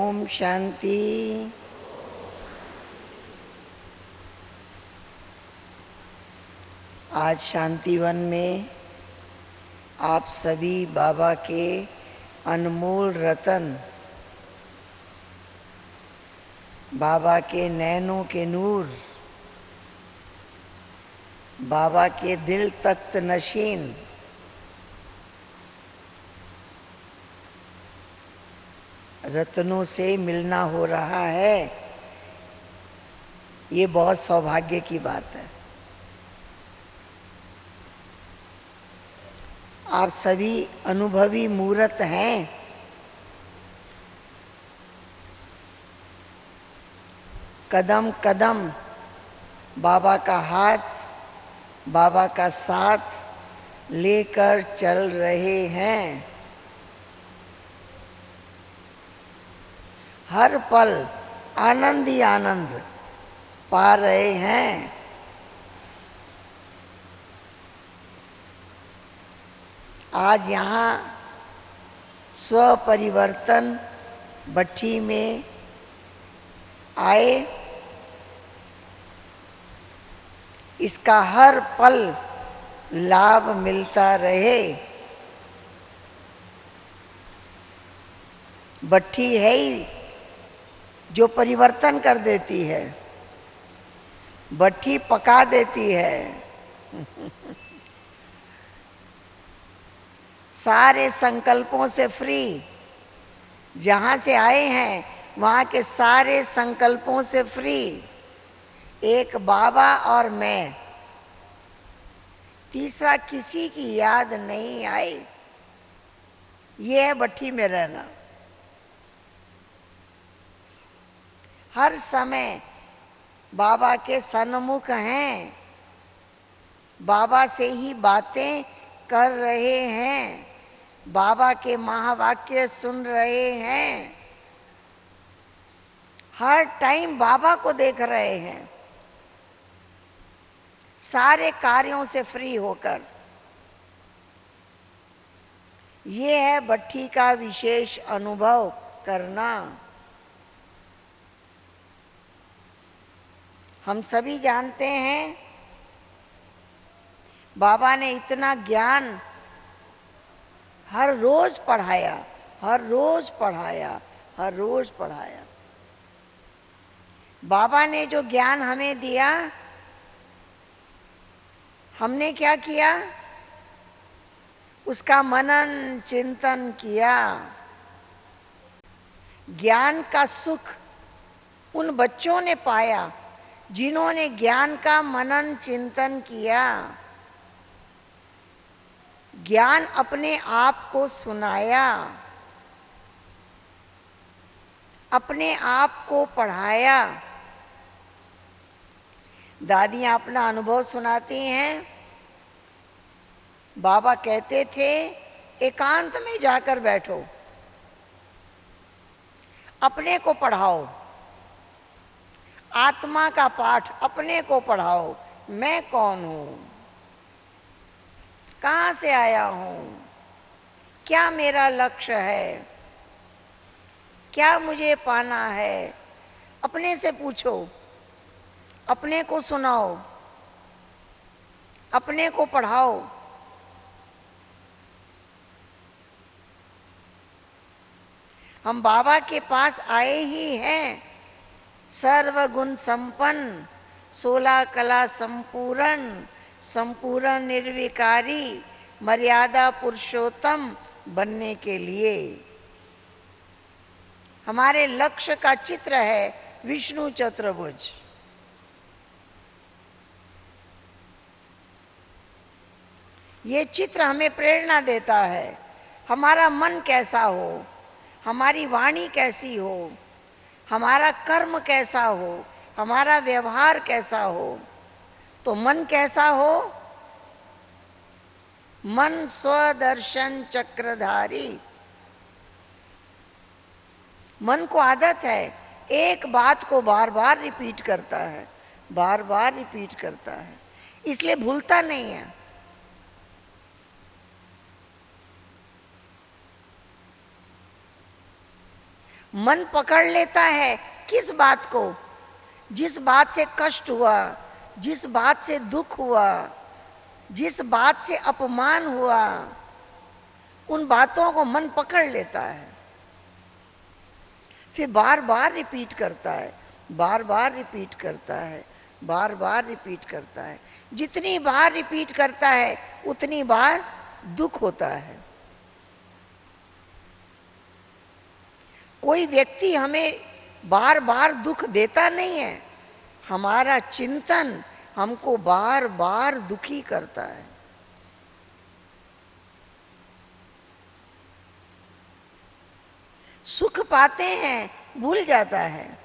ओम शांति। आज शांतिवन में आप सभी बाबा के अनमोल रतन, बाबा के नैनों के नूर, बाबा के दिल तख्त नशीन, रत्नों से मिलना हो रहा है। ये बहुत सौभाग्य की बात है। आप सभी अनुभवी मूर्त हैं। कदम कदम बाबा का हाथ, बाबा का साथ लेकर चल रहे हैं। हर पल आनंद ही आनंद पा रहे हैं। आज यहाँ स्व परिवर्तन भट्ठी में आए, इसका हर पल लाभ मिलता रहे। भट्ठी है ही जो परिवर्तन कर देती है, भट्ठी पका देती है। सारे संकल्पों से फ्री। जहां से आए हैं वहां के सारे संकल्पों से फ्री। एक बाबा और मैं, तीसरा किसी की याद नहीं आई। ये है भट्ठी में रहना। हर समय बाबा के सन्मुख हैं, बाबा से ही बातें कर रहे हैं, बाबा के महावाक्य सुन रहे हैं, हर टाइम बाबा को देख रहे हैं, सारे कार्यों से फ्री होकर। ये है भट्ठी का विशेष अनुभव करना। हम सभी जानते हैं बाबा ने इतना ज्ञान हर रोज पढ़ाया, हर रोज पढ़ाया, हर रोज पढ़ाया। बाबा ने जो ज्ञान हमें दिया, हमने क्या किया? उसका मनन चिंतन किया। ज्ञान का सुख उन बच्चों ने पाया जिन्होंने ज्ञान का मनन चिंतन किया। ज्ञान अपने आप को सुनाया, अपने आप को पढ़ाया। दादियां अपना अनुभव सुनाती हैं। बाबा कहते थे, एकांत में जाकर बैठो, अपने को पढ़ाओ, आत्मा का पाठ अपने को पढ़ाओ। मैं कौन हूं, कहां से आया हूं, क्या मेरा लक्ष्य है, क्या मुझे पाना है, अपने से पूछो, अपने को सुनाओ, अपने को पढ़ाओ। हम बाबा के पास आए ही हैं, सर्वगुण संपन्न, 16 कला संपूर्ण, संपूर्ण निर्विकारी, मर्यादा पुरुषोत्तम बनने के लिए। हमारे लक्ष्य का चित्र है विष्णु चतुर्भुज। ये चित्र हमें प्रेरणा देता है। हमारा मन कैसा हो, हमारी वाणी कैसी हो, हमारा कर्म कैसा हो, हमारा व्यवहार कैसा हो। तो मन कैसा हो? मन स्वदर्शन चक्रधारी। मन को आदत है, एक बात को बार बार रिपीट करता है, बार बार रिपीट करता है, इसलिए भूलता नहीं है। मन पकड़ लेता है किस बात को? जिस बात से कष्ट हुआ, जिस बात से दुख हुआ, जिस बात से अपमान हुआ, उन बातों को मन पकड़ लेता है, फिर बार बार रिपीट करता है, बार बार रिपीट करता है, बार बार रिपीट करता है। जितनी बार रिपीट करता है उतनी बार दुख होता है। कोई व्यक्ति हमें बार बार दुख देता नहीं है, हमारा चिंतन हमको बार बार दुखी करता है। सुख पाते हैं भूल जाता है,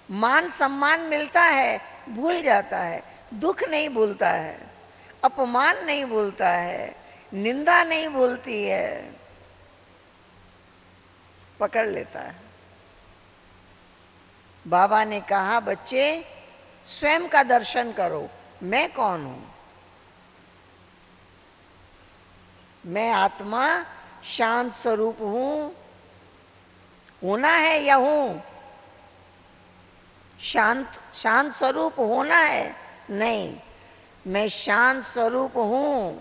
मान सम्मान मिलता है भूल जाता है, दुख नहीं भूलता है, अपमान नहीं भूलता है, निंदा नहीं भूलती है, पकड़ लेता है। बाबा ने कहा, बच्चे स्वयं का दर्शन करो, मैं कौन हूं? मैं आत्मा शांत स्वरूप हूं। होना है या हूं? शांत स्वरूप होना है? नहीं, मैं शांत स्वरूप हूं,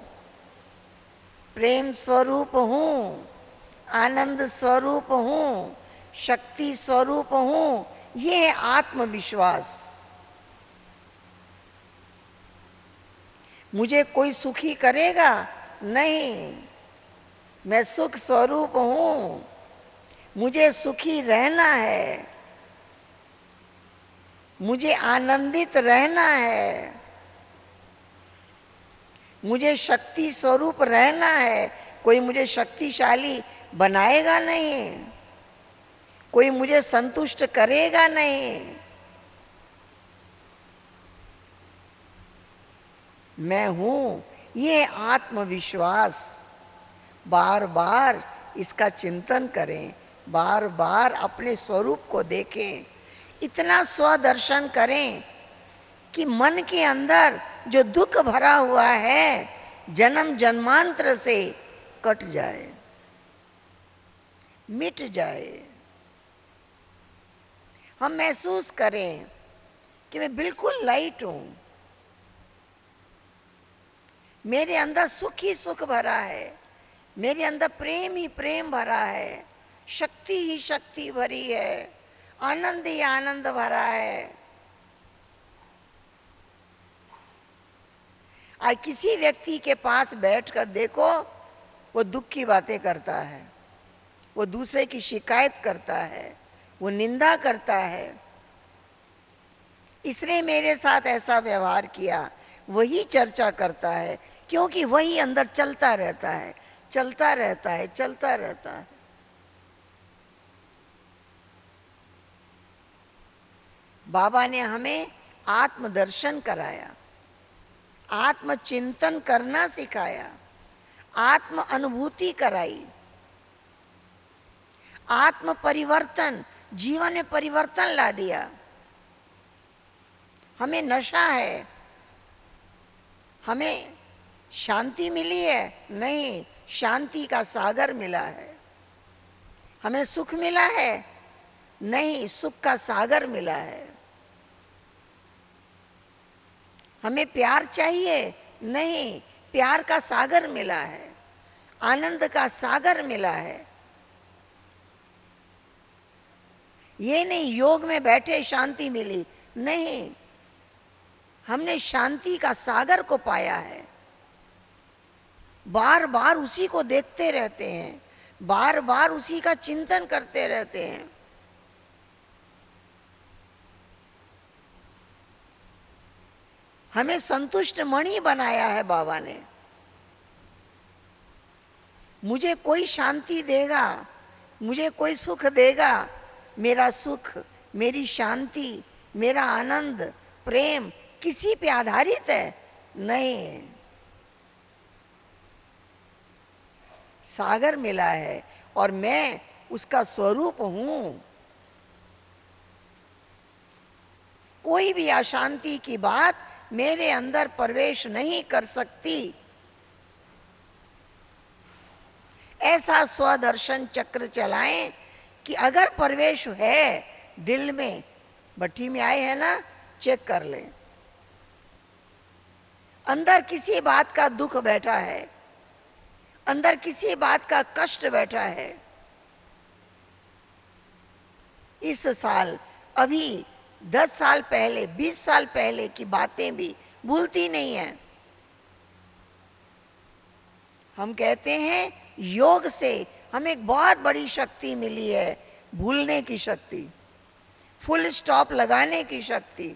प्रेम स्वरूप हूं, आनंद स्वरूप हूं, शक्ति स्वरूप हूं। ये है आत्मविश्वास। मुझे कोई सुखी करेगा? नहीं, मैं सुख स्वरूप हूं, मुझे सुखी रहना है, मुझे आनंदित रहना है, मुझे शक्ति स्वरूप रहना है। कोई मुझे शक्तिशाली बनाएगा नहीं, कोई मुझे संतुष्ट करेगा नहीं। मैं हूं, ये आत्मविश्वास। बार बार इसका चिंतन करें, बार बार अपने स्वरूप को देखें, इतना स्वदर्शन करें कि मन के अंदर जो दुख भरा हुआ है जन्म जन्मांतर से कट जाए, मिट जाए। हम महसूस करें कि मैं बिल्कुल लाइट हूं, मेरे अंदर सुख ही सुख भरा है, मेरे अंदर प्रेम ही प्रेम भरा है, शक्ति ही शक्ति भरी है, आनंद ही आनंद भरा है। आज किसी व्यक्ति के पास बैठकर देखो, वो दुख की बातें करता है, वो दूसरे की शिकायत करता है, वो निंदा करता है। इसने मेरे साथ ऐसा व्यवहार किया, वही चर्चा करता है, क्योंकि वही अंदर चलता रहता है, चलता रहता है, चलता रहता है। बाबा ने हमें आत्मदर्शन कराया, आत्मचिंतन करना सिखाया, आत्म अनुभूति कराई, आत्म परिवर्तन, जीवन में परिवर्तन ला दिया। हमें नशा है, हमें शांति मिली है? नहीं, शांति का सागर मिला है। हमें सुख मिला है? नहीं, सुख का सागर मिला है। हमें प्यार चाहिए? नहीं, प्यार का सागर मिला है, आनंद का सागर मिला है। ये नहीं योग में बैठे शांति मिली, नहीं, हमने शांति का सागर को पाया है। बार बार उसी को देखते रहते हैं, बार बार उसी का चिंतन करते रहते हैं। हमें संतुष्ट मणि बनाया है बाबा ने। मुझे कोई शांति देगा, मुझे कोई सुख देगा, मेरा सुख, मेरी शांति, मेरा आनंद, प्रेम किसी पे आधारित है? नहीं, सागर मिला है और मैं उसका स्वरूप हूं। कोई भी अशांति की बात मेरे अंदर प्रवेश नहीं कर सकती। ऐसा स्वदर्शन चक्र चलाएं कि अगर प्रवेश है दिल में, भट्ठी में आए हैं ना, चेक कर लें। अंदर किसी बात का दुख बैठा है, अंदर किसी बात का कष्ट बैठा है, इस साल अभी 10 साल पहले, 20 साल पहले की बातें भी भूलती नहीं है। हम कहते हैं योग से हमें एक बहुत बड़ी शक्ति मिली है, भूलने की शक्ति, फुल स्टॉप लगाने की शक्ति।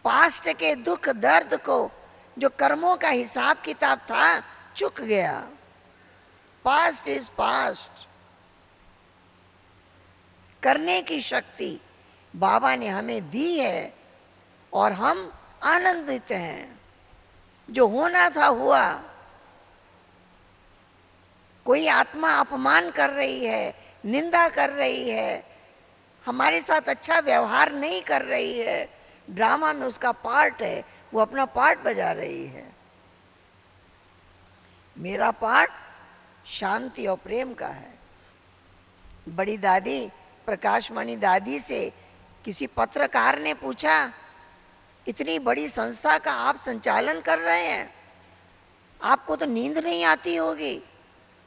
पास्ट के दुख दर्द को, जो कर्मों का हिसाब किताब था, चुक गया। Past is past. करने की शक्ति बाबा ने हमें दी है और हम आनंदित हैं। जो होना था हुआ। कोई आत्मा अपमान कर रही है, निंदा कर रही है, हमारे साथ अच्छा व्यवहार नहीं कर रही है, ड्रामा में उसका पार्ट है, वो अपना पार्ट बजा रही है। मेरा पार्ट शांति और प्रेम का है। बड़ी दादी, प्रकाशमणि दादी से किसी पत्रकार ने पूछा, इतनी बड़ी संस्था का आप संचालन कर रहे हैं, आपको तो नींद नहीं आती होगी,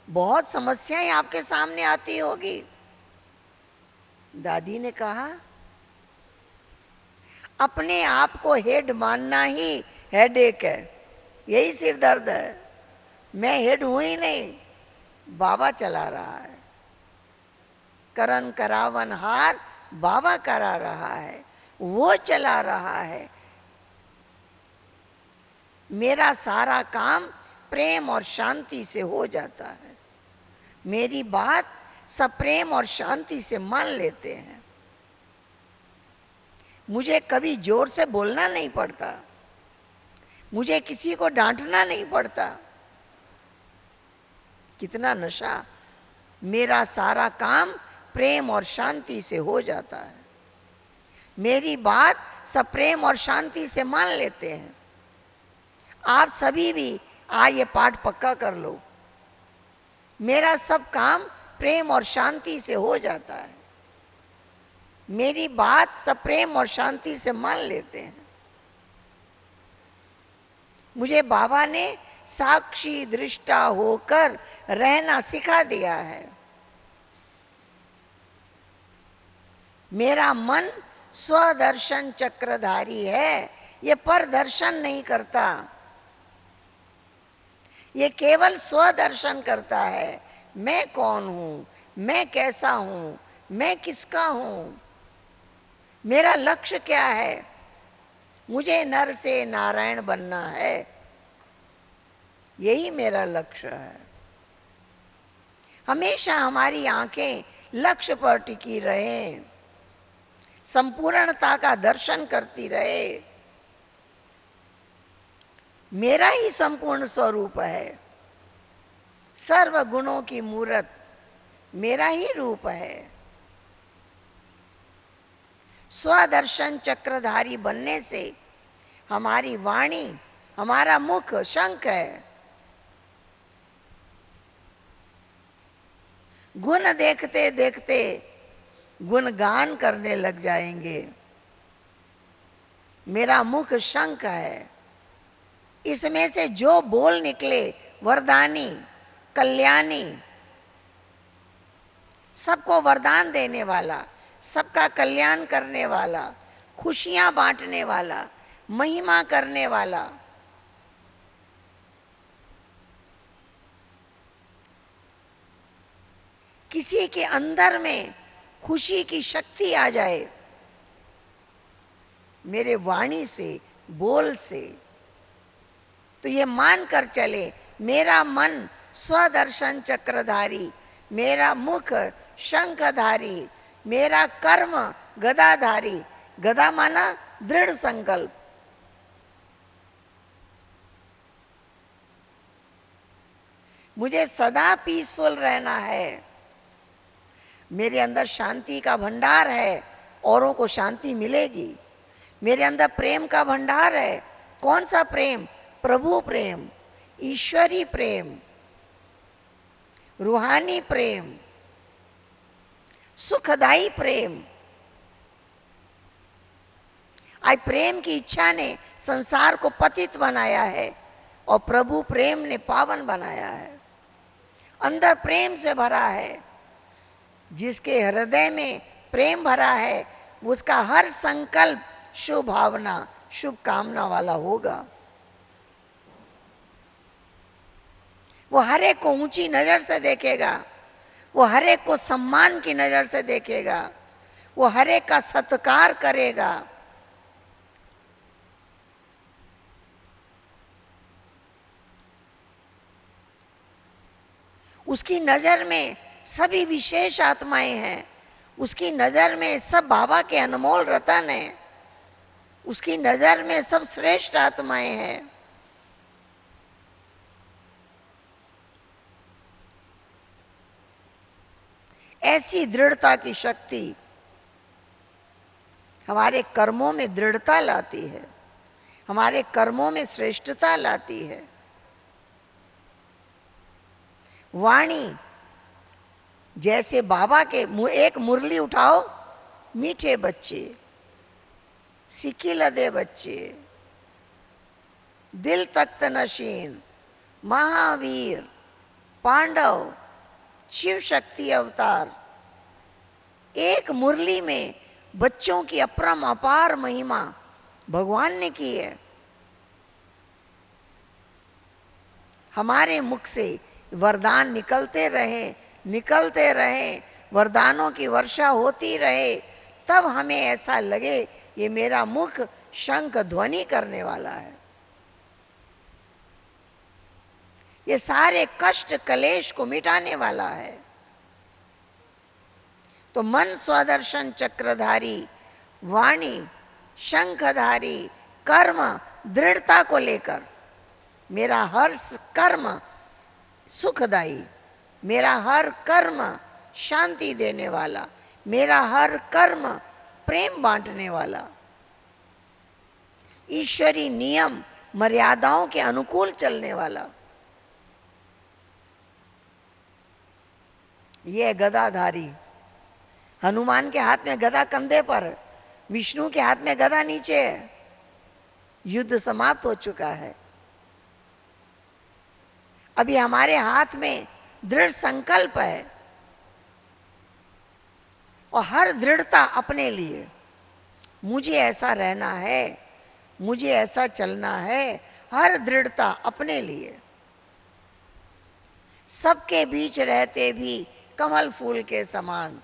बहुत समस्याएं आपके सामने आती होगी। दादी ने कहा, अपने आप को हेड मानना ही हेडेक है, यही सिर दर्द है। मैं हेड हूं ही नहीं, बाबा चला रहा है। करन करावन हार बाबा करा रहा है, वो चला रहा है। मेरा सारा काम प्रेम और शांति से हो जाता है। मेरी बात सब प्रेम और शांति से मान लेते हैं। मुझे कभी जोर से बोलना नहीं पड़ता, मुझे किसी को डांटना नहीं पड़ता। कितना नशा! मेरा सारा काम प्रेम और शांति से हो जाता है। मेरी बात सब प्रेम और शांति से मान लेते हैं। आप सभी भी आज ये पाठ पक्का कर लो। मेरा सब काम प्रेम और शांति से हो जाता है। मेरी बात सब प्रेम और शांति से मान लेते हैं। मुझे बाबा ने साक्षी दृष्टा होकर रहना सिखा दिया है। मेरा मन स्वदर्शन चक्रधारी है, ये पर दर्शन नहीं करता, ये केवल स्वदर्शन करता है। मैं कौन हूं, मैं कैसा हूं, मैं किसका हूं, मेरा लक्ष्य क्या है। मुझे नर से नारायण बनना है, यही मेरा लक्ष्य है। हमेशा हमारी आंखें लक्ष्य पर टिकी रहें, संपूर्णता का दर्शन करती रहे। मेरा ही संपूर्ण स्वरूप है, सर्व गुणों की मूरत मेरा ही रूप है। स्वदर्शन चक्रधारी बनने से हमारी वाणी, हमारा मुख शंख है। गुण देखते देखते गुणगान करने लग जाएंगे। मेरा मुख शंख है, इसमें से जो बोल निकले वरदानी, कल्याणी, सबको वरदान देने वाला, सबका कल्याण करने वाला, खुशियां बांटने वाला, महिमा करने वाला। किसी के अंदर में खुशी की शक्ति आ जाए मेरे वाणी से, बोल से, तो ये मान कर चले, मेरा मन स्वदर्शन चक्रधारी, मेरा मुख शंखधारी, मेरा कर्म गदाधारी। गदा माना दृढ़ संकल्प। मुझे सदा पीसफुल रहना है। मेरे अंदर शांति का भंडार है, औरों को शांति मिलेगी। मेरे अंदर प्रेम का भंडार है। कौन सा प्रेम? प्रभु प्रेम, ईश्वरी प्रेम। रूहानी प्रेम, सुखदाई प्रेम। आज प्रेम की इच्छा ने संसार को पतित बनाया है और प्रभु प्रेम ने पावन बनाया है। अंदर प्रेम से भरा है। जिसके हृदय में प्रेम भरा है उसका हर संकल्प शुभ भावना, शुभ कामना वाला होगा। वो हर एक को ऊंची नजर से देखेगा, वो हर एक को सम्मान की नजर से देखेगा, वो हर एक का सत्कार करेगा। उसकी नजर में सभी विशेष आत्माएं हैं। उसकी नजर में सब बाबा के अनमोल रतन हैं। उसकी नजर में सब श्रेष्ठ आत्माएं हैं। ऐसी दृढ़ता की शक्ति हमारे कर्मों में दृढ़ता लाती है, हमारे कर्मों में श्रेष्ठता लाती है। वाणी जैसे बाबा के एक मुरली उठाओ, मीठे बच्चे, सिक्की लदे बच्चे, दिल तख्त नशीन, महावीर, पांडव, शिव शक्ति अवतार, एक मुरली में बच्चों की अपरम अपार महिमा भगवान ने की है। हमारे मुख से वरदान निकलते रहे, निकलते रहे, वरदानों की वर्षा होती रहे, तब हमें ऐसा लगे ये मेरा मुख शंख ध्वनि करने वाला है। ये सारे कष्ट कलेश को मिटाने वाला है। तो मन स्वदर्शन चक्रधारी, वाणी शंखधारी, कर्म दृढ़ता को लेकर, मेरा हर कर्म सुखदायी, मेरा हर कर्म शांति देने वाला, मेरा हर कर्म प्रेम बांटने वाला, ईश्वरी नियम मर्यादाओं के अनुकूल चलने वाला। ये गदाधारी, हनुमान के हाथ में गदा कंधे पर, विष्णु के हाथ में गदा नीचे है। युद्ध समाप्त हो चुका है। अभी हमारे हाथ में दृढ़ संकल्प है और हर दृढ़ता अपने लिए। मुझे ऐसा रहना है, मुझे ऐसा चलना है, हर दृढ़ता अपने लिए। सबके बीच रहते भी कमल फूल के समान,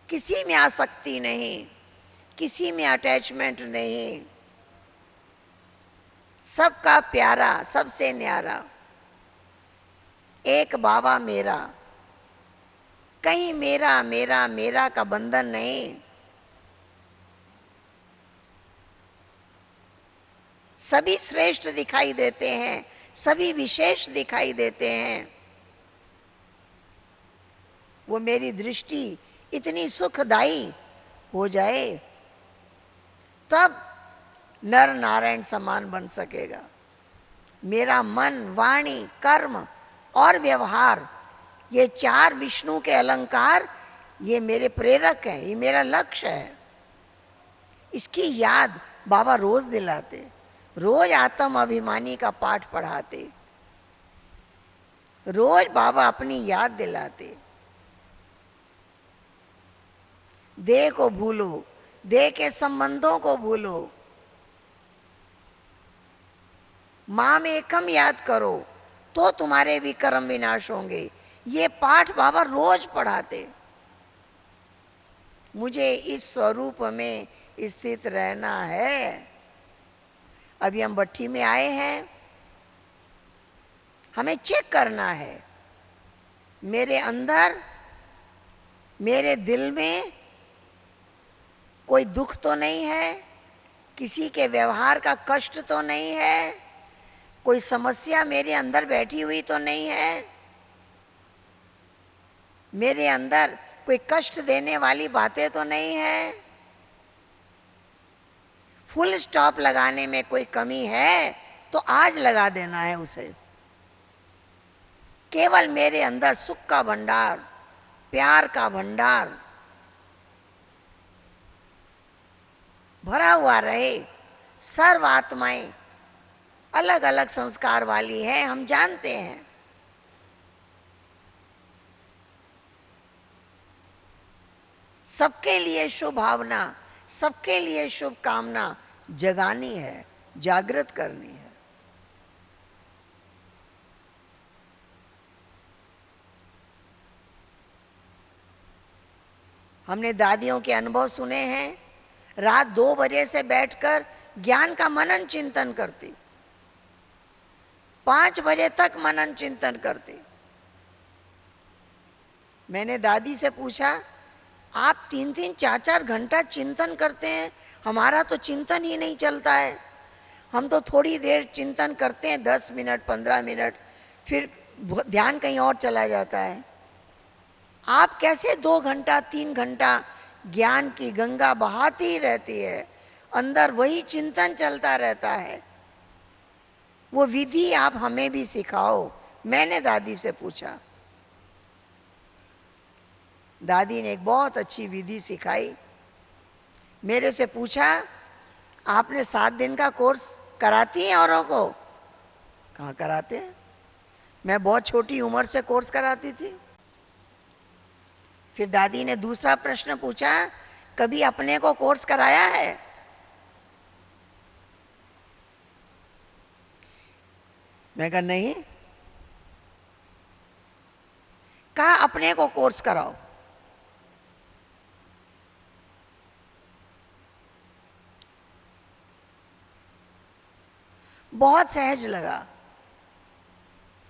किसी में आसक्ति नहीं, किसी में अटैचमेंट नहीं, सबका प्यारा, सबसे न्यारा, एक बाबा मेरा, कहीं मेरा मेरा मेरा का बंधन नहीं। सभी श्रेष्ठ दिखाई देते हैं, सभी विशेष दिखाई देते हैं। वो मेरी दृष्टि इतनी सुखदायी हो जाए तब नर नारायण समान बन सकेगा। मेरा मन, वाणी, कर्म और व्यवहार, ये चार विष्णु के अलंकार, ये मेरे प्रेरक हैं, ये मेरा लक्ष्य है। इसकी याद बाबा रोज दिलाते, रोज आत्म अभिमानी का पाठ पढ़ाते, रोज बाबा अपनी याद दिलाते। देह को भूलो, देह के संबंधों को भूलो, माम एकम याद करो तो तुम्हारे विक्रम विनाश होंगे। ये पाठ बाबा रोज पढ़ाते। मुझे इस स्वरूप में स्थित रहना है। अभी हम भट्ठी में आए हैं, हमें चेक करना है मेरे अंदर, मेरे दिल में कोई दुख तो नहीं है, किसी के व्यवहार का कष्ट तो नहीं है, कोई समस्या मेरे अंदर बैठी हुई तो नहीं है, मेरे अंदर कोई कष्ट देने वाली बातें तो नहीं है, फुल स्टॉप लगाने में कोई कमी है तो आज लगा देना है उसे। केवल मेरे अंदर सुख का भंडार, प्यार का भंडार भरा हुआ रहे। सर्व आत्माएं अलग अलग संस्कार वाली है, हम जानते हैं। सबके लिए शुभ भावना, सबके लिए शुभ कामना जगानी है, जागृत करनी है। हमने दादियों के अनुभव सुने हैं, रात 2 बजे से बैठकर ज्ञान का मनन चिंतन करती, 5 बजे तक मनन चिंतन करती। मैंने दादी से पूछा, आप 3-3 4-4 घंटा चिंतन करते हैं, हमारा तो चिंतन ही नहीं चलता है। हम तो थोड़ी देर चिंतन करते हैं, 10 मिनट 15 मिनट, फिर ध्यान कहीं और चला जाता है। आप कैसे 2 घंटा 3 घंटा ज्ञान की गंगा बहाती रहती है, अंदर वही चिंतन चलता रहता है। वो विधि आप हमें भी सिखाओ, मैंने दादी से पूछा। दादी ने एक बहुत अच्छी विधि सिखाई। मेरे से पूछा, आपने 7 दिन का कोर्स कराती हैं औरों को? कहाँ कराते हैं, मैं बहुत छोटी उम्र से कोर्स कराती थी। फिर दादी ने दूसरा प्रश्न पूछा, कभी अपने को कोर्स कराया है? मैं कहा नहीं। कहा अपने को कोर्स कराओ। बहुत सहज लगा।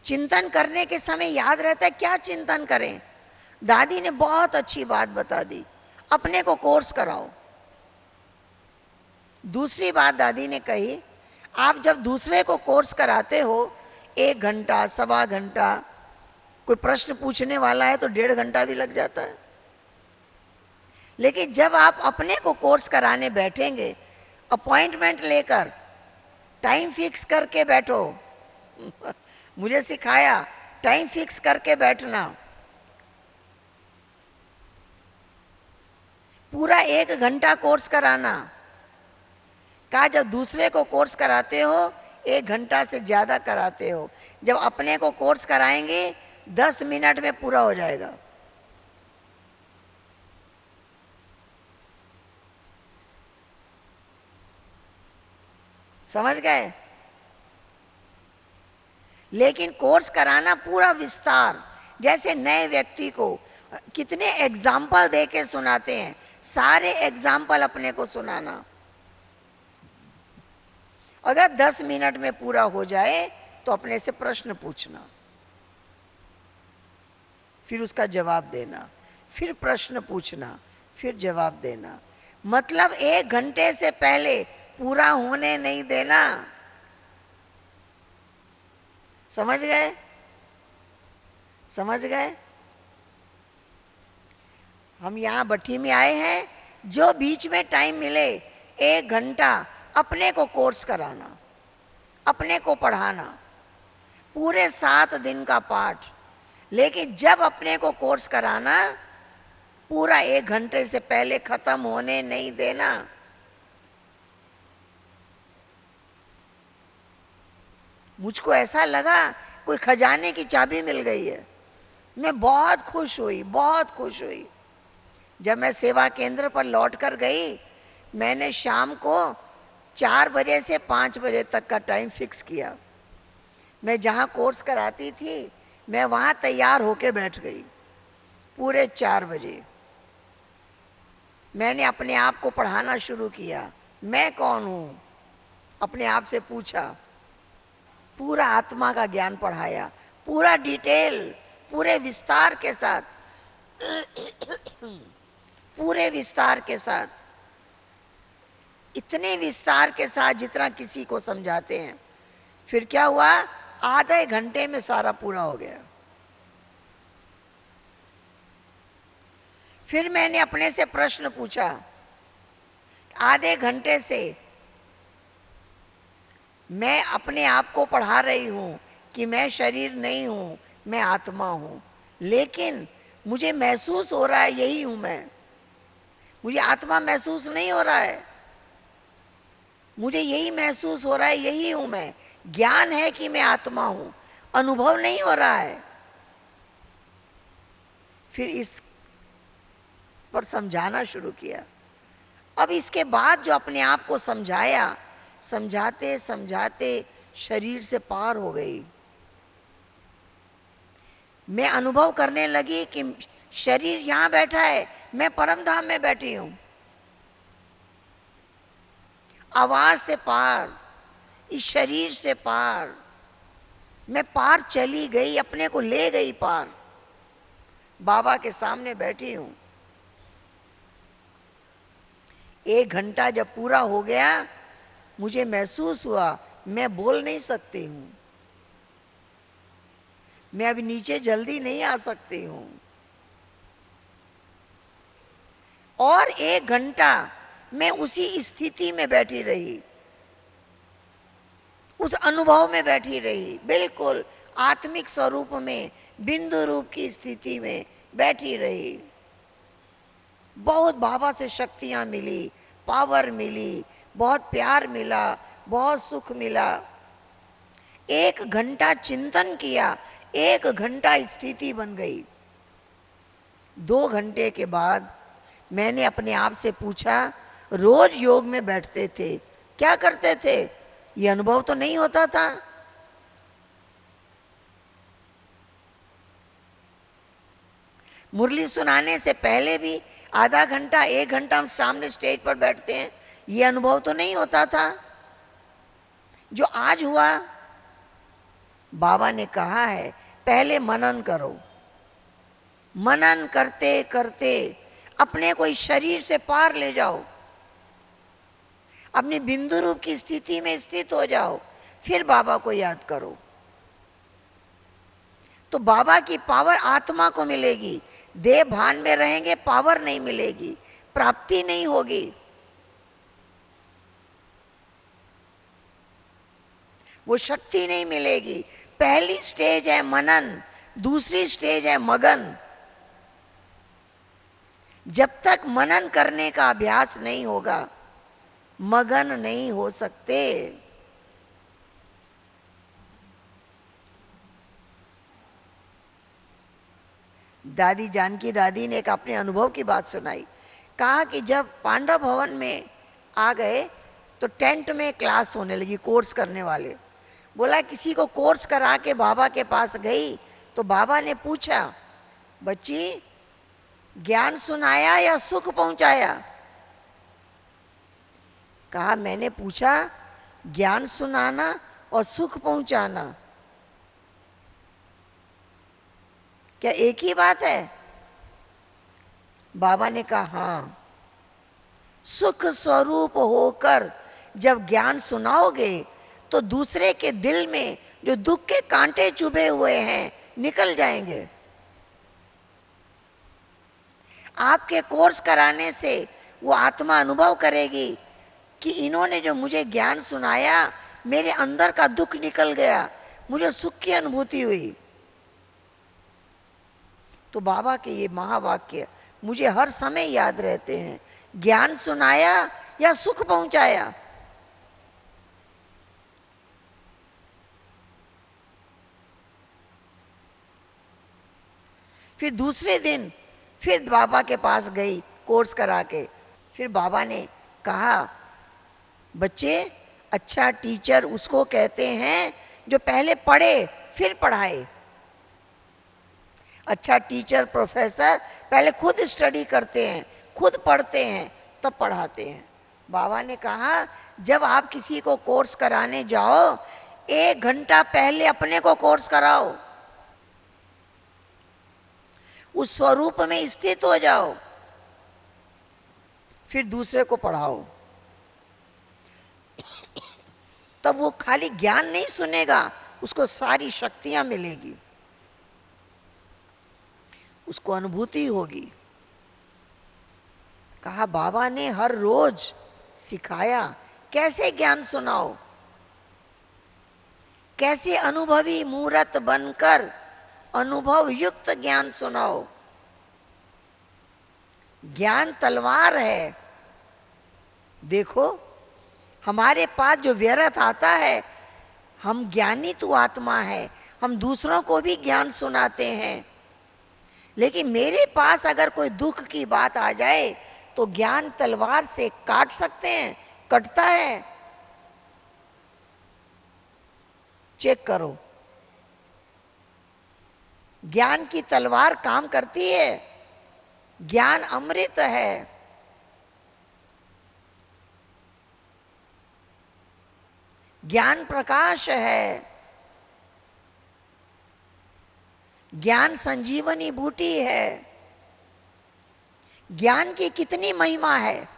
चिंतन करने के समय याद रहता है क्या चिंतन करें। दादी ने बहुत अच्छी बात बता दी, अपने को कोर्स कराओ। दूसरी बात दादी ने कही, आप जब दूसरे को कोर्स कराते हो 1 घंटा, सवा घंटा, कोई प्रश्न पूछने वाला है तो 1.5 घंटा भी लग जाता है। लेकिन जब आप अपने को कोर्स कराने बैठेंगे, अपॉइंटमेंट लेकर टाइम फिक्स करके बैठो। मुझे सिखाया टाइम फिक्स करके बैठना। पूरा 1 घंटा कोर्स कराना। कहा जब दूसरे को कोर्स कराते हो 1 घंटा से ज्यादा कराते हो, जब अपने को कोर्स कराएंगे 10 मिनट में पूरा हो जाएगा। समझ गए? लेकिन कोर्स कराना पूरा विस्तार, जैसे नए व्यक्ति को कितने एग्जाम्पल देके सुनाते हैं, सारे एग्जाम्पल अपने को सुनाना। अगर 10 मिनट में पूरा हो जाए तो अपने से प्रश्न पूछना, फिर उसका जवाब देना, फिर प्रश्न पूछना, फिर जवाब देना। मतलब 1 घंटे से पहले पूरा होने नहीं देना। समझ गए? समझ गए? हम यहां भट्ठी में आए हैं, जो बीच में टाइम मिले 1 घंटा अपने को कोर्स कराना, अपने को पढ़ाना, पूरे 7 दिन का पाठ। लेकिन जब अपने को कोर्स कराना, पूरा 1 घंटे से पहले खत्म होने नहीं देना। मुझको ऐसा लगा कोई खजाने की चाबी मिल गई है। मैं बहुत खुश हुई, बहुत खुश हुई। जब मैं सेवा केंद्र पर लौट कर गई, मैंने शाम को 4 बजे से 5 बजे तक का टाइम फिक्स किया। मैं जहां कोर्स कराती थी, मैं वहां तैयार होके बैठ गई पूरे 4 बजे। मैंने अपने आप को पढ़ाना शुरू किया, मैं कौन हूं, अपने आप से पूछा। पूरा आत्मा का ज्ञान पढ़ाया, पूरा डिटेल, पूरे विस्तार के साथ, पूरे विस्तार के साथ, इतने विस्तार के साथ जितना किसी को समझाते हैं। फिर क्या हुआ, आधे घंटे में सारा पूरा हो गया। फिर मैंने अपने से प्रश्न पूछा, आधे घंटे से मैं अपने आप को पढ़ा रही हूं कि मैं शरीर नहीं हूं, मैं आत्मा हूं, लेकिन मुझे महसूस हो रहा है यही हूं मैं, मुझे आत्मा महसूस नहीं हो रहा है, मुझे यही महसूस हो रहा है यही हूं मैं। ज्ञान है कि मैं आत्मा हूं, अनुभव नहीं हो रहा है। फिर इस पर समझाना शुरू किया। अब इसके बाद जो अपने आप को समझाया, समझाते समझाते शरीर से पार हो गई। मैं अनुभव करने लगी कि शरीर यहां बैठा है, मैं परम धाम में बैठी हूं। आवाज से पार, इस शरीर से पार, मैं पार चली गई, अपने को ले गई पार। बाबा के सामने बैठी हूं। 1 घंटा जब पूरा हो गया, मुझे महसूस हुआ मैं बोल नहीं सकती हूं, मैं अभी नीचे जल्दी नहीं आ सकती हूं। और 1 घंटा मैं उसी स्थिति में बैठी रही, उस अनुभव में बैठी रही, बिल्कुल आत्मिक स्वरूप में, बिंदु रूप की स्थिति में बैठी रही। बहुत बाबा से शक्तियां मिली, पावर मिली, बहुत प्यार मिला, बहुत सुख मिला। 1 घंटा चिंतन किया, 1 घंटा स्थिति बन गई। 2 घंटे के बाद मैंने अपने आप से पूछा, रोज योग में बैठते थे, क्या करते थे? ये अनुभव तो नहीं होता था। मुरली सुनाने से पहले भी आधा घंटा 1 घंटा हम सामने स्टेज पर बैठते हैं, ये अनुभव तो नहीं होता था जो आज हुआ। बाबा ने कहा है पहले मनन करो। मनन करते करते अपने को इस शरीर से पार ले जाओ, अपनी बिंदु रूप की स्थिति में स्थित हो जाओ, फिर बाबा को याद करो। तो बाबा की पावर आत्मा को मिलेगी। देह भान में रहेंगे, पावर नहीं मिलेगी, प्राप्ति नहीं होगी। वो शक्ति नहीं मिलेगी। पहली स्टेज है मनन, दूसरी स्टेज है मगन। जब तक मनन करने का अभ्यास नहीं होगा, मगन नहीं हो सकते। दादी जानकी दादी ने एक अपने अनुभव की बात सुनाई। कहा कि जब पांडव भवन में आ गए तो टेंट में क्लास होने लगी, कोर्स करने वाले। बोला किसी को कोर्स करा के बाबा के पास गई तो बाबा ने पूछा, बच्ची ज्ञान सुनाया या सुख पहुंचाया? कहा मैंने पूछा ज्ञान सुनाना और सुख पहुंचाना क्या एक ही बात है? बाबा ने कहा हां, सुख स्वरूप होकर जब ज्ञान सुनाओगे तो दूसरे के दिल में जो दुख के कांटे चुभे हुए हैं निकल जाएंगे। आपके कोर्स कराने से वो आत्मा अनुभव करेगी कि इन्होंने जो मुझे ज्ञान सुनाया, मेरे अंदर का दुख निकल गया, मुझे सुख की अनुभूति हुई। तो बाबा के ये महावाक्य मुझे हर समय याद रहते हैं। ज्ञान सुनाया या सुख पहुंचाया? फिर दूसरे दिन फिर बाबा के पास गई कोर्स करा के। फिर बाबा ने कहा, बच्चे अच्छा टीचर उसको कहते हैं जो पहले पढ़े फिर पढ़ाए। अच्छा टीचर प्रोफेसर पहले खुद स्टडी करते हैं, खुद पढ़ते हैं, तब पढ़ाते हैं। बाबा ने कहा जब आप किसी को कोर्स कराने जाओ 1 घंटा पहले अपने को कोर्स कराओ, उस स्वरूप में स्थित हो जाओ, फिर दूसरे को पढ़ाओ। तब वो खाली ज्ञान नहीं सुनेगा, उसको सारी शक्तियां मिलेगी, उसको अनुभूति होगी। कहा बाबा ने हर रोज सिखाया कैसे ज्ञान सुनाओ, कैसे अनुभवी मूर्त बनकर अनुभव युक्त ज्ञान सुनाओ। ज्ञान तलवार है। देखो, हमारे पास जो व्यर्थ आता है, हम ज्ञानी तू आत्मा है, हम दूसरों को भी ज्ञान सुनाते हैं। लेकिन मेरे पास अगर कोई दुख की बात आ जाए तो ज्ञान तलवार से काट सकते हैं, कटता है। चेक करो, ज्ञान की तलवार काम करती है। ज्ञान अमृत है। ज्ञान प्रकाश है। ज्ञान संजीवनी बूटी है। ज्ञान की कितनी महिमा है।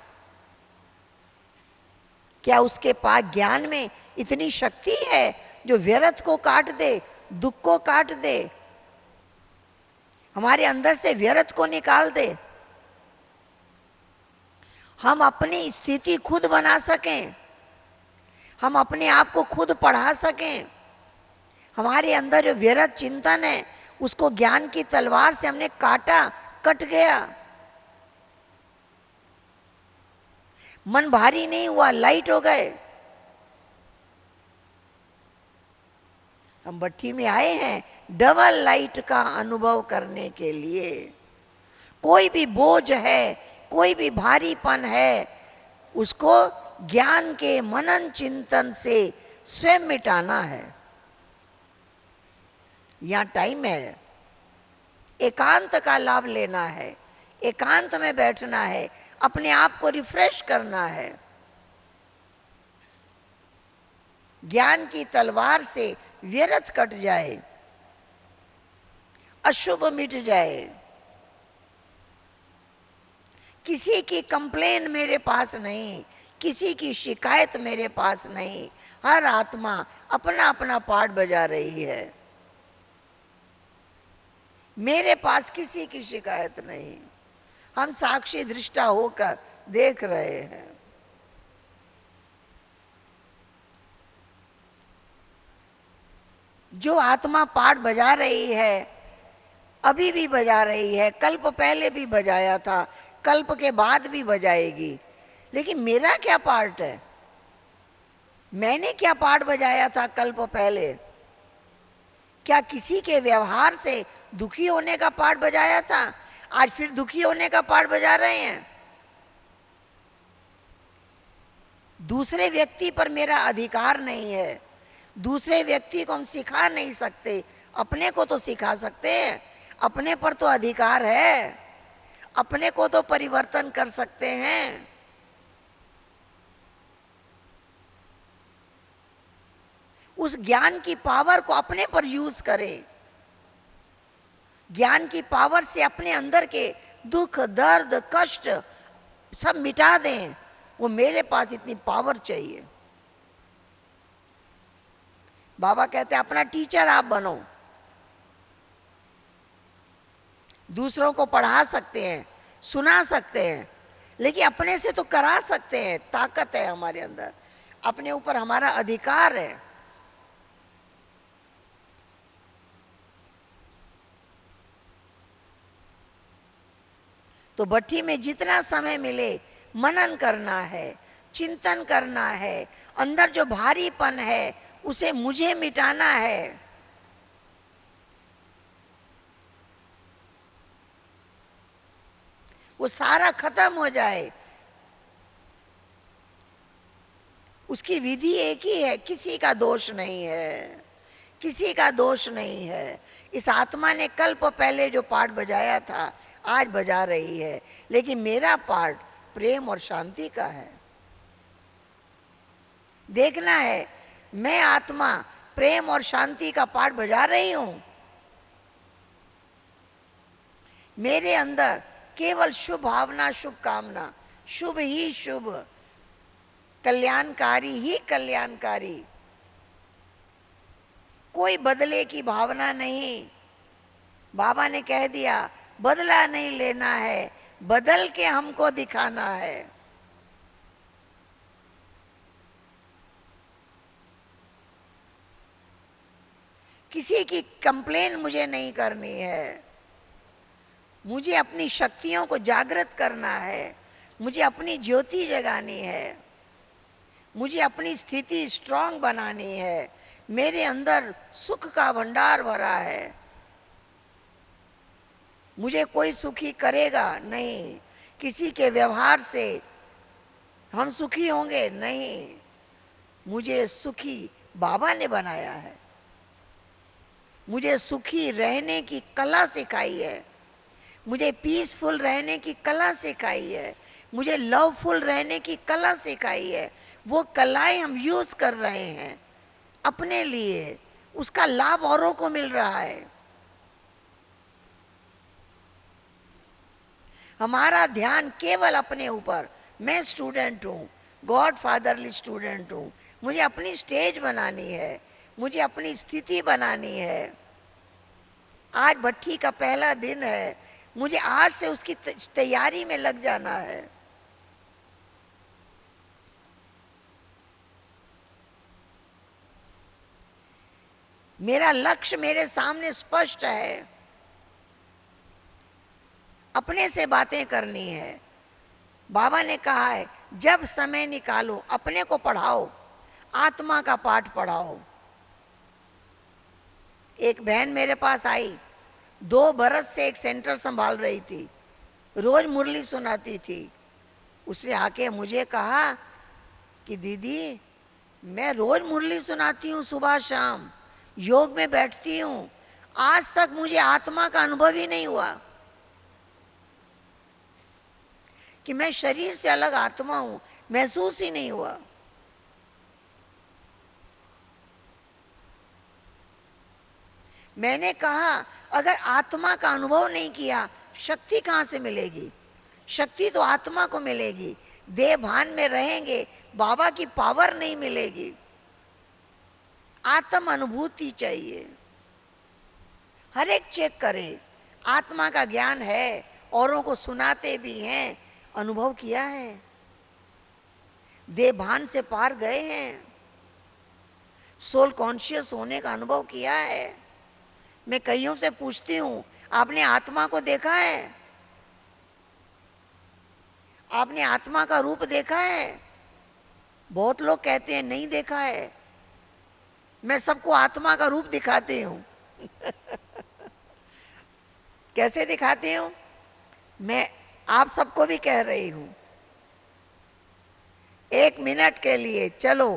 क्या उसके पास ज्ञान में इतनी शक्ति है जो व्यर्थ को काट दे, दुख को काट दे, हमारे अंदर से व्यर्थ को निकाल दे, हम अपनी स्थिति खुद बना सकें, हम अपने आप को खुद पढ़ा सकें। हमारे अंदर जो व्यर्थ चिंतन है उसको ज्ञान की तलवार से हमने काटा, कट गया। मन भारी नहीं हुआ, लाइट हो गए। हम भट्ठी में आए हैं डबल लाइट का अनुभव करने के लिए। कोई भी बोझ है, कोई भी भारीपन है, उसको ज्ञान के मनन चिंतन से स्वयं मिटाना है। यहां टाइम है, एकांत का लाभ लेना है, एकांत में बैठना है, अपने आप को रिफ्रेश करना है। ज्ञान की तलवार से व्यर्थ कट जाए, अशुभ मिट जाए। किसी की कंप्लेन मेरे पास नहीं, किसी की शिकायत मेरे पास नहीं। हर आत्मा अपना अपना पार्ट बजा रही है। मेरे पास किसी की शिकायत नहीं। हम साक्षी दृष्टा होकर देख रहे हैं। जो आत्मा पार्ट बजा रही है, अभी भी बजा रही है, कल्प पहले भी बजाया था, कल्प के बाद भी बजाएगी। लेकिन मेरा क्या पार्ट है? मैंने क्या पार्ट बजाया था कल्प पहले? क्या किसी के व्यवहार से दुखी होने का पार्ट बजाया था? आज फिर दुखी होने का पार्ट बजा रहे हैं। दूसरे व्यक्ति पर मेरा अधिकार नहीं है। दूसरे व्यक्ति को हम सिखा नहीं सकते, अपने को तो सिखा सकते हैं। अपने पर तो अधिकार है, अपने को तो परिवर्तन कर सकते हैं। उस ज्ञान की पावर को अपने पर यूज करें। ज्ञान की पावर से अपने अंदर के दुख, दर्द, कष्ट सब मिटा दें। वो मेरे पास इतनी पावर चाहिए। बाबा कहते हैं अपना टीचर आप बनो। दूसरों को पढ़ा सकते हैं, सुना सकते हैं, लेकिन अपने से तो करा सकते हैं। ताकत है हमारे अंदर, अपने ऊपर हमारा अधिकार है। तो भट्ठी में जितना समय मिले मनन करना है, चिंतन करना है। अंदर जो भारीपन है उसे मुझे मिटाना है। वो सारा खत्म हो जाए। उसकी विधि एक ही है, किसी का दोष नहीं है, किसी का दोष नहीं है। इस आत्मा ने कल्प पहले जो पार्ट बजाया था आज बजा रही है, लेकिन मेरा पार्ट प्रेम और शांति का है। देखना है मैं आत्मा प्रेम और शांति का पार्ट बजा रही हूं। मेरे अंदर केवल शुभ भावना, शुभ कामना, शुभ ही शुभ, कल्याणकारी ही कल्याणकारी। कोई बदले की भावना नहीं। बाबा ने कह दिया बदला नहीं लेना है, बदल के हमको दिखाना है। किसी की कंप्लेन मुझे नहीं करनी है। मुझे अपनी शक्तियों को जागृत करना है, मुझे अपनी ज्योति जगानी है, मुझे अपनी स्थिति स्ट्रांग बनानी है। मेरे अंदर सुख का भंडार भरा है। मुझे कोई सुखी करेगा नहीं। किसी के व्यवहार से हम सुखी होंगे नहीं। मुझे सुखी बाबा ने बनाया है। मुझे सुखी रहने की कला सिखाई है। मुझे पीसफुल रहने की कला सिखाई है। मुझे लवफुल रहने की कला सिखाई है। वो कलाएं हम यूज कर रहे हैं अपने लिए, उसका लाभ औरों को मिल रहा है। हमारा ध्यान केवल अपने ऊपर। मैं स्टूडेंट हूं, गॉड फादरली स्टूडेंट हूं। मुझे अपनी स्टेज बनानी है, मुझे अपनी स्थिति बनानी है। आज भट्ठी का पहला दिन है, मुझे आज से उसकी तैयारी में लग जाना है। मेरा लक्ष्य मेरे सामने स्पष्ट है। अपने से बातें करनी है। बाबा ने कहा है जब समय निकालो अपने को पढ़ाओ, आत्मा का पाठ पढ़ाओ। एक बहन मेरे पास आई, 2 बरस से एक सेंटर संभाल रही थी, रोज मुरली सुनाती थी। उसने आके मुझे कहा कि दीदी मैं रोज मुरली सुनाती हूं, सुबह शाम योग में बैठती हूं, आज तक मुझे आत्मा का अनुभव ही नहीं हुआ कि मैं शरीर से अलग आत्मा हूं, महसूस ही नहीं हुआ। मैंने कहा अगर आत्मा का अनुभव नहीं किया, शक्ति कहां से मिलेगी? शक्ति तो आत्मा को मिलेगी। देह भान में रहेंगे, बाबा की पावर नहीं मिलेगी। आत्म अनुभूति चाहिए। हर एक चेक करे, आत्मा का ज्ञान है, औरों को सुनाते भी हैं, अनुभव किया है, देह भान से पार गए हैं, सोल कॉन्शियस होने का अनुभव किया है। मैं कईयों से पूछती हूं, आपने आत्मा को देखा है? आपने आत्मा का रूप देखा है? बहुत लोग कहते हैं नहीं देखा है। मैं सबको आत्मा का रूप दिखाती हूं। कैसे दिखाती हूं? मैं आप सबको भी कह रही हूं, 1 मिनट के लिए चलो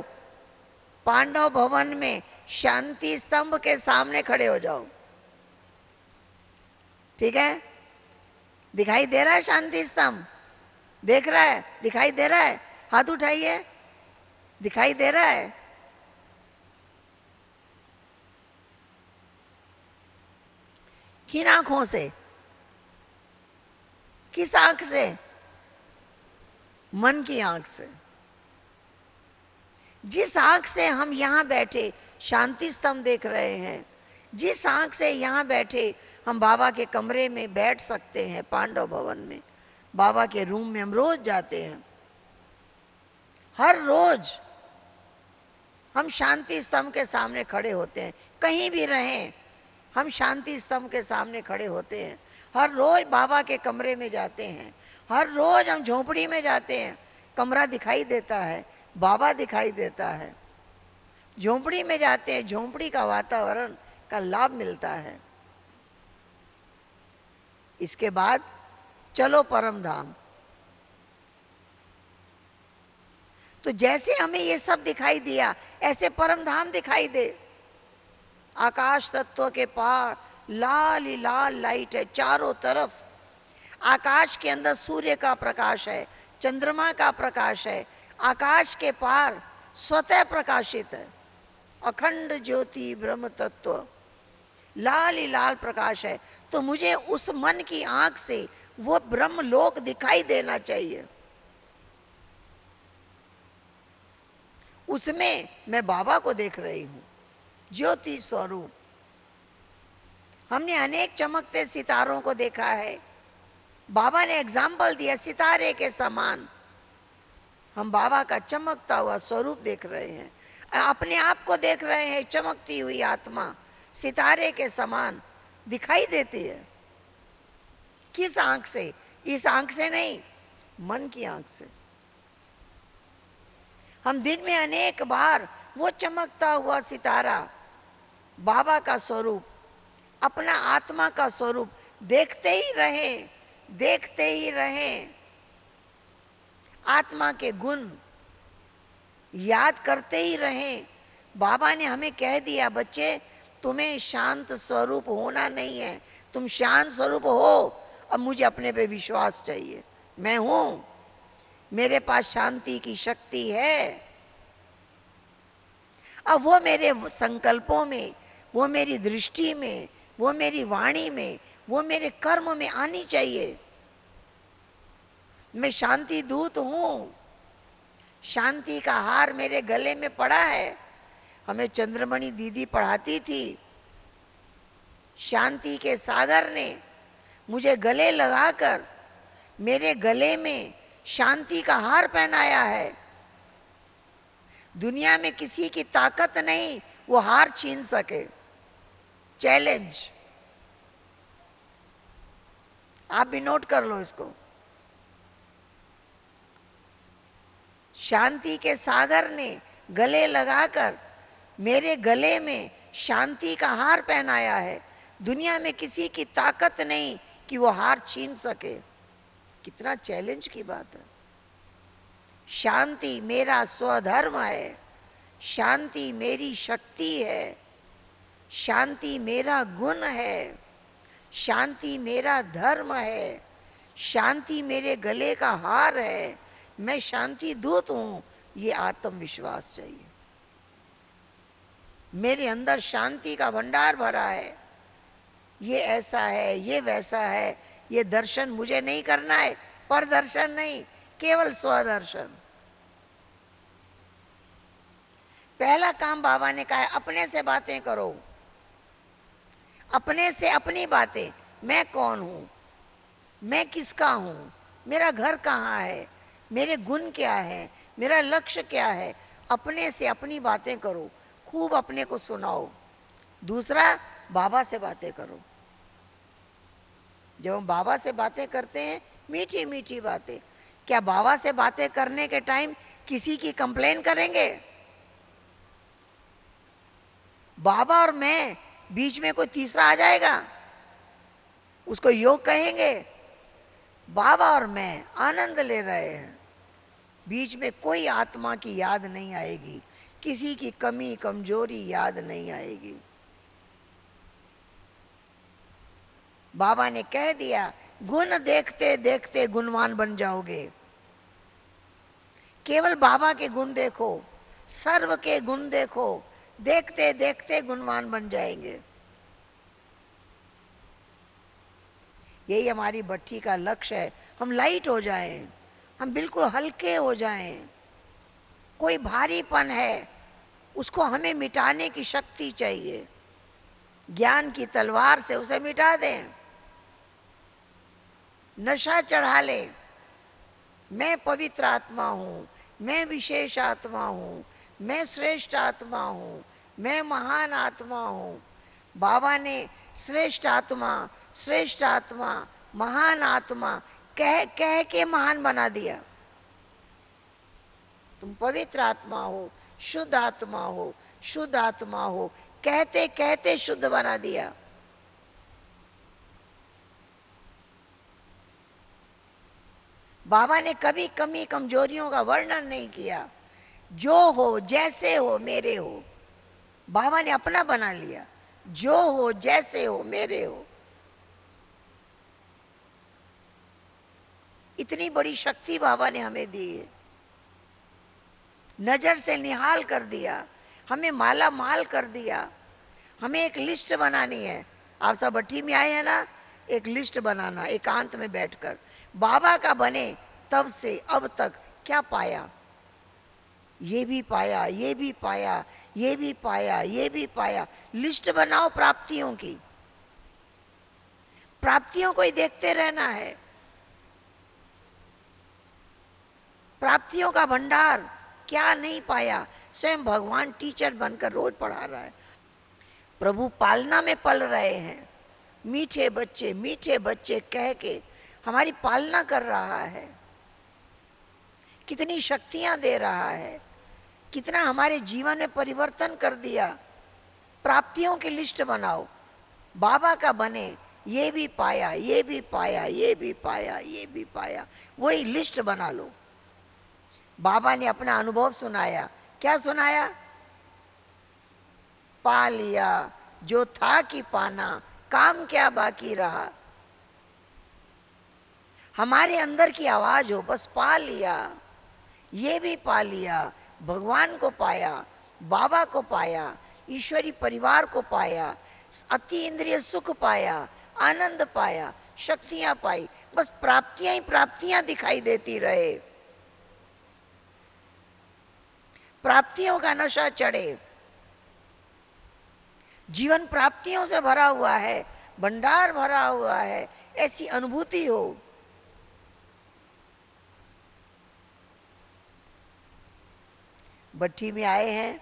पांडव भवन में शांति स्तंभ के सामने खड़े हो जाओ। ठीक है? दिखाई दे रहा है शांति स्तंभ? देख रहा है? दिखाई दे रहा है? हाथ उठाइए। दिखाई दे रहा है? किन आंखों से? किस आंख से? मन की आंख से। जिस आंख से हम यहां बैठे शांति स्तंभ देख रहे हैं, जिस आंख से यहां बैठे हम बाबा के कमरे में बैठ सकते हैं, पांडव भवन में बाबा के रूम में हम रोज जाते हैं, हर रोज हम शांति स्तंभ के सामने खड़े होते हैं। कहीं भी रहें हम शांति स्तंभ के सामने खड़े होते हैं। हर रोज बाबा के कमरे में जाते हैं, हर रोज हम झोपड़ी में जाते हैं, कमरा दिखाई देता है, बाबा दिखाई देता है। झोपड़ी में जाते हैं, झोपड़ी का वातावरण का लाभ मिलता है। इसके बाद चलो परम धाम। तो जैसे हमें ये सब दिखाई दिया, ऐसे परम धाम दिखाई दे। आकाश तत्व के पार लाल ही लाल लाइट है चारों तरफ। आकाश के अंदर सूर्य का प्रकाश है, चंद्रमा का प्रकाश है। आकाश के पार स्वतः प्रकाशित है, अखंड ज्योति ब्रह्म तत्व, लाल ही लाल प्रकाश है। तो मुझे उस मन की आंख से वो ब्रह्म लोक दिखाई देना चाहिए। उसमें मैं बाबा को देख रही हूं, ज्योति स्वरूप। हमने अनेक चमकते सितारों को देखा है। बाबा ने एग्जाम्पल दिया, सितारे के समान हम बाबा का चमकता हुआ स्वरूप देख रहे हैं, अपने आप को देख रहे हैं, चमकती हुई आत्मा, सितारे के समान दिखाई देती है। किस आंख से? इस आंख से नहीं, मन की आंख से। हम दिन में अनेक बार वो चमकता हुआ सितारा, बाबा का स्वरूप, अपना आत्मा का स्वरूप देखते ही रहें, देखते ही रहें। आत्मा के गुण याद करते ही रहें। बाबा ने हमें कह दिया, बच्चे तुम्हें शांत स्वरूप होना नहीं है, तुम शांत स्वरूप हो। अब मुझे अपने पे विश्वास चाहिए, मैं हूं, मेरे पास शांति की शक्ति है। अब वो मेरे संकल्पों में, वो मेरी दृष्टि में, वो मेरी वाणी में, वो मेरे कर्म में आनी चाहिए। मैं शांति दूत हूं, शांति का हार मेरे गले में पड़ा है। हमें चंद्रमणि दीदी पढ़ाती थी, शांति के सागर ने मुझे गले लगाकर मेरे गले में शांति का हार पहनाया है। दुनिया में किसी की ताकत नहीं वो हार छीन सके। चैलेंज, आप भी नोट कर लो इसको। शांति के सागर ने गले लगाकर मेरे गले में शांति का हार पहनाया है। दुनिया में किसी की ताकत नहीं कि वो हार छीन सके। कितना चैलेंज की बात है। शांति मेरा स्वधर्म है, शांति मेरी शक्ति है, शांति मेरा गुण है, शांति मेरा धर्म है, शांति मेरे गले का हार है, मैं शांति दूत हूं। ये आत्मविश्वास चाहिए। मेरे अंदर शांति का भंडार भरा है। ये ऐसा है, ये वैसा है, ये दर्शन मुझे नहीं करना है, पर दर्शन नहीं, केवल स्वदर्शन। पहला काम बाबा ने कहा है, अपने से बातें करो, अपने से अपनी बातें। मैं कौन हूं, मैं किसका हूं, मेरा घर कहां है, मेरे गुण क्या है, मेरा लक्ष्य क्या है। अपने से अपनी बातें करो, खूब अपने को सुनाओ। दूसरा, बाबा से बातें करो। जब हम बाबा से बातें करते हैं, मीठी मीठी बातें, क्या बाबा से बातें करने के टाइम किसी की कंप्लेन करेंगे? बाबा और मैं, बीच में कोई तीसरा आ जाएगा, उसको योग कहेंगे? बाबा और मैं आनंद ले रहे हैं, बीच में कोई आत्मा की याद नहीं आएगी, किसी की कमी कमजोरी याद नहीं आएगी। बाबा ने कह दिया, गुण देखते देखते गुणवान बन जाओगे। केवल बाबा के गुण देखो, सर्व के गुण देखो, देखते देखते गुणवान बन जाएंगे। यही हमारी भट्ठी का लक्ष्य है। हम लाइट हो जाएं, हम बिल्कुल हल्के हो जाएं। कोई भारीपन है, उसको हमें मिटाने की शक्ति चाहिए। ज्ञान की तलवार से उसे मिटा दें, नशा चढ़ा ले। मैं पवित्र आत्मा हूं, मैं विशेष आत्मा हूं, मैं श्रेष्ठ आत्मा हूं, मैं महान आत्मा हूं। बाबा ने श्रेष्ठ आत्मा, महान आत्मा कह कह के महान बना दिया। तुम पवित्र आत्मा हो, शुद्ध आत्मा हो, शुद्ध आत्मा हो, कहते कहते शुद्ध बना दिया। बाबा ने कभी कमी कमजोरियों का वर्णन नहीं किया। जो हो, जैसे हो, मेरे हो। बाबा ने अपना बना लिया, जो हो, जैसे हो, मेरे हो। इतनी बड़ी शक्ति बाबा ने हमें दी है। नजर से निहाल कर दिया, हमें माला माल कर दिया। हमें एक लिस्ट बनानी है। आप सब भट्ठी में आए हैं ना, एक लिस्ट बनाना, एकांत में बैठकर। बाबा का बने तब से अब तक क्या पाया, ये भी पाया, ये भी पाया, ये भी पाया, ये भी पाया। लिस्ट बनाओ प्राप्तियों की। प्राप्तियों को ही देखते रहना है। प्राप्तियों का भंडार क्या नहीं पाया। स्वयं भगवान टीचर बनकर रोज पढ़ा रहा है। प्रभु पालना में पल रहे हैं। मीठे बच्चे कह के हमारी पालना कर रहा है। कितनी शक्तियां दे रहा है, कितना हमारे जीवन में परिवर्तन कर दिया। प्राप्तियों की लिस्ट बनाओ, बाबा का बने, ये भी पाया, ये भी पाया, ये भी पाया, ये भी पाया, वही लिस्ट बना लो। बाबा ने अपना अनुभव सुनाया। क्या सुनाया? पा लिया जो था कि पाना, काम क्या बाकी रहा। हमारे अंदर की आवाज हो, बस पा लिया, ये भी पा लिया, भगवान को पाया, बाबा को पाया, ईश्वरी परिवार को पाया, अति इंद्रिय सुख पाया, आनंद पाया, शक्तियां पाई, बस प्राप्तियां ही प्राप्तियां दिखाई देती रहे। प्राप्तियों का नशा चढ़े, जीवन प्राप्तियों से भरा हुआ है, भंडार भरा हुआ है, ऐसी अनुभूति हो। भट्ठी में आए हैं,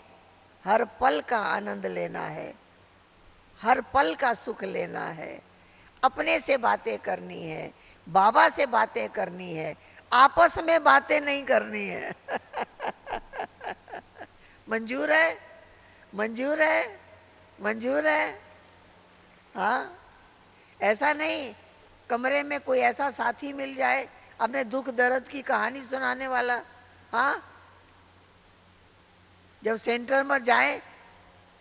हर पल का आनंद लेना है, हर पल का सुख लेना है, अपने से बातें करनी है, बाबा से बातें करनी है, आपस में बातें नहीं करनी है। मंजूर है? मंजूर है? मंजूर है? हाँ, ऐसा नहीं कमरे में कोई ऐसा साथी मिल जाए अपने दुख दर्द की कहानी सुनाने वाला। हाँ, जब सेंटर में जाए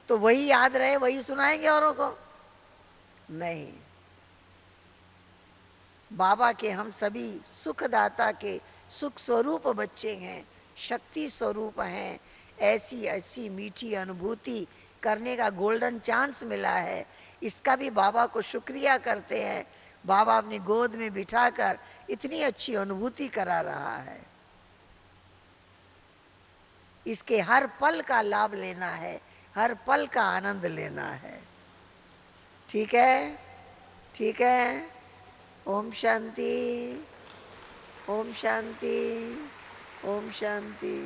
तो वही याद रहे, वही सुनाएंगे औरों को? नहीं, बाबा के हम सभी सुखदाता के सुख स्वरूप बच्चे हैं, शक्ति स्वरूप हैं। ऐसी ऐसी मीठी अनुभूति करने का गोल्डन चांस मिला है, इसका भी बाबा को शुक्रिया करते हैं। बाबा अपनी गोद में बिठाकर इतनी अच्छी अनुभूति करा रहा है। इसके हर पल का लाभ लेना है, हर पल का आनंद लेना है। ठीक है? ठीक है? ओम शांति, ओम शांति, ओम शांति।